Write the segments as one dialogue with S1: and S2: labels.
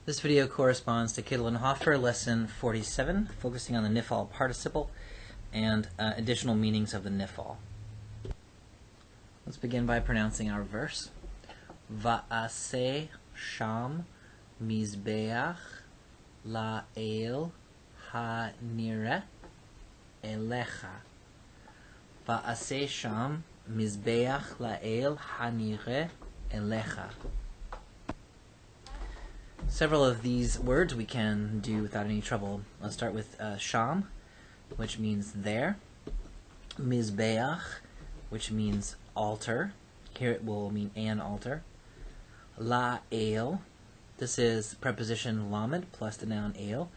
S1: This video corresponds to Kittel and Hoffer, lesson 47, focusing on the nifal participle and additional meanings of the nifal. Let's begin by pronouncing our verse. Va'aseh sham mizbeach la'el ha'nireh elecha. Va'aseh sham mizbeach la'el ha'nireh elecha. Several of these words we can do without any trouble. Let's start with sham, which means there. Mizbeach, which means altar. Here it will mean an altar. La'el, this is preposition lamed plus the noun el.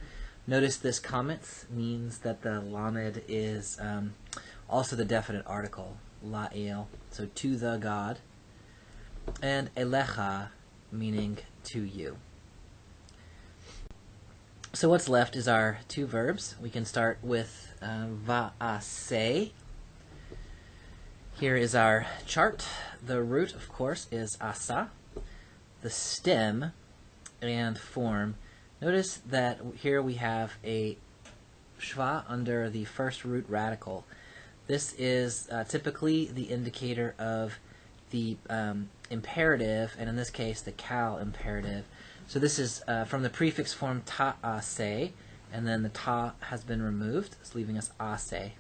S1: Notice this comment means that the lamed is also the definite article, la'el, so to the God. And elecha, meaning to you. So what's left is our two verbs. We can start with va'aseh. Here is our chart. The root, of course, is asa. The stem and form. Notice that here we have a shva under the first root radical. This is typically the indicator of the imperative, and in this case the kal imperative. So this is from the prefix form ta'aseh, and then the ta has been removed, it's leaving us aseh.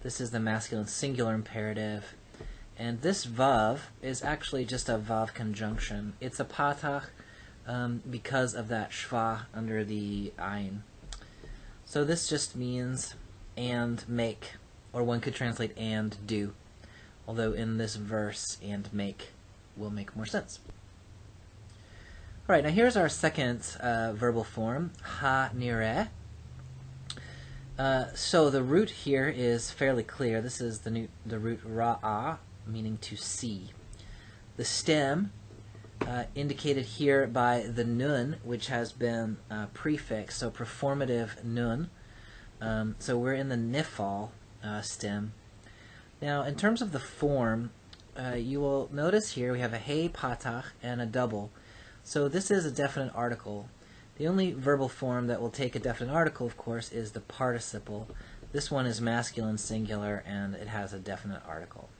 S1: This is the masculine singular imperative, and this vav is actually just a vav conjunction. It's a patach because of that shva under the ayin. So this just means and make, or one could translate and do, although in this verse and make will make more sense. Alright, now here's our second verbal form, ha-nireh. So the root here is fairly clear. This is the root ra'ah, meaning to see. The stem, indicated here by the nun, which has been prefixed, so performative nun. So we're in the nifal stem. Now, in terms of the form, you will notice here we have a hey patach and a double. So this is a definite article. The only verbal form that will take a definite article, of course, is the participle. This one is masculine singular, and it has a definite article.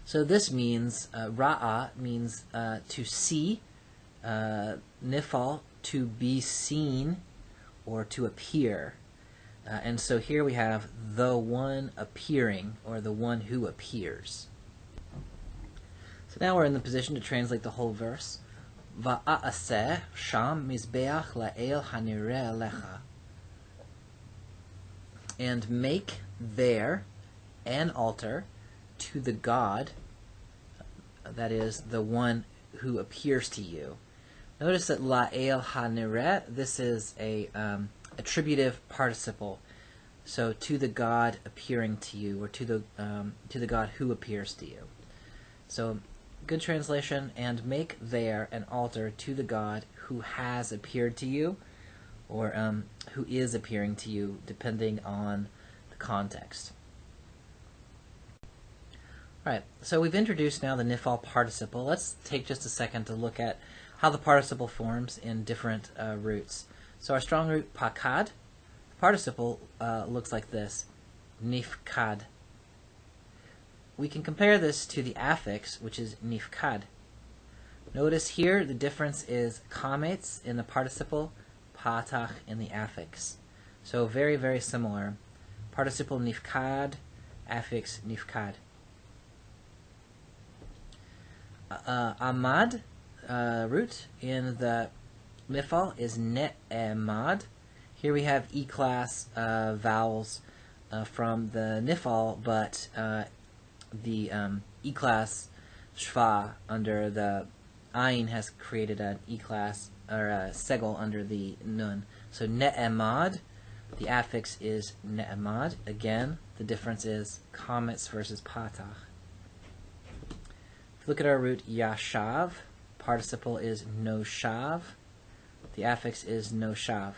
S1: So this means, ra'a means to see, nifal, to be seen, or to appear. And so here we have the one appearing, or the one who appears. So now we're in the position to translate the whole verse. Va'aseh sham mizbeach la'el ha'nireh elecha. And make there an altar to the God, that is, the one who appears to you. Notice that la'el ha'nireh, this is a attributive participle. So to the God appearing to you, or to the God who appears to you. So good translation, and make there an altar to the God who has appeared to you, or who is appearing to you, depending on the context. Alright, so we've introduced now the nifal participle. Let's take just a second to look at how the participle forms in different roots. So our strong root pakad, the participle looks like this, nifkad. We can compare this to the affix, which is nifkad. Notice here the difference is kametz in the participle, patach in the affix. So very, very similar. Participle nifkad, affix nifkad. Amad root in the nifal is ne'emad. Here we have E-class vowels from the nifal, but the E-class shva under the ayin has created an E-class, or a segel under the nun. So ne'emad, the affix is ne'emad. Again, the difference is kametz versus patach. If you look at our root yashav, participle is noshav. The affix is noshav.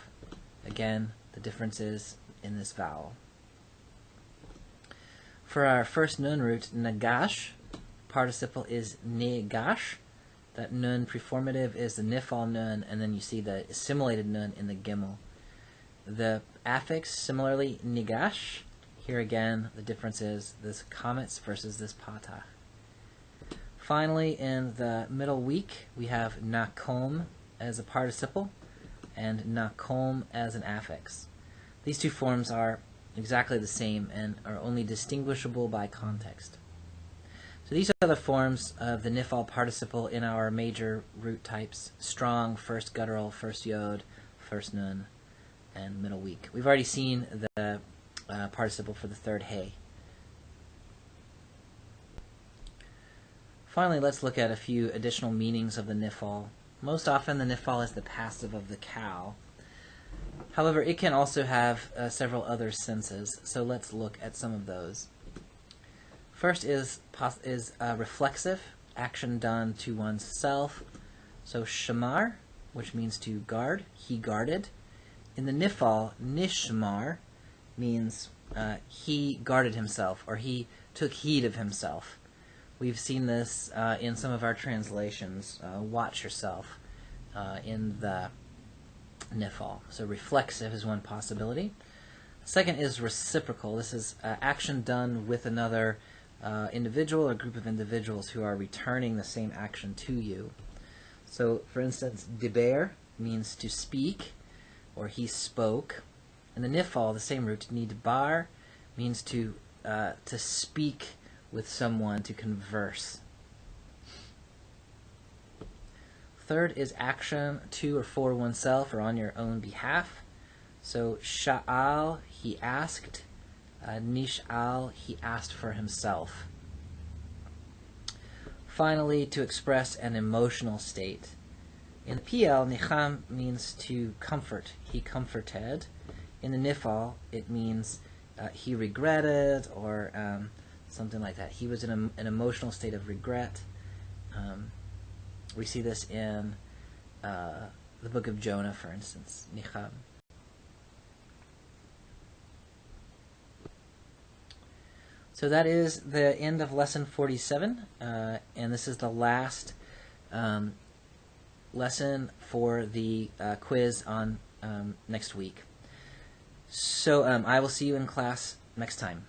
S1: Again, the difference is in this vowel. For our first nun root, nagash, participle is negash. That nun preformative is the nifal nun, and then you see the assimilated nun in the gimel. The affix, similarly, nigash. Here again, the difference is this kametz versus this patach. Finally, in the middle week, we have nakom as a participle and nakom as an affix. These two forms are exactly the same and are only distinguishable by context. So these are the forms of the nifal participle in our major root types: strong, first guttural, first yod, first nun, and middle weak. We've already seen the participle for the third hey. Finally, let's look at a few additional meanings of the nifal. Most often the nifal is the passive of the cow. However, it can also have several other senses, so let's look at some of those. First is reflexive, action done to one's self. So shamar, which means to guard, he guarded. In the nifal, nishmar means he guarded himself, or he took heed of himself. We've seen this in some of our translations. Watch yourself in the nifal. So reflexive is one possibility. Second is reciprocal. This is action done with another individual or group of individuals who are returning the same action to you. So, for instance, diber means to speak, or he spoke. In the nifal, the same root, nidbar, means to speak with someone, to converse. Third is action to or for oneself or on your own behalf. So sha'al, he asked. Nish'al, he asked for himself. Finally, to express an emotional state. In the PL, nicham means to comfort. He comforted. In the nifal, it means he regretted, or something like that. He was in an emotional state of regret. We see this in the book of Jonah, for instance, nicham. So that is the end of lesson 47, and this is the last lesson for the quiz on next week. So I will see you in class next time.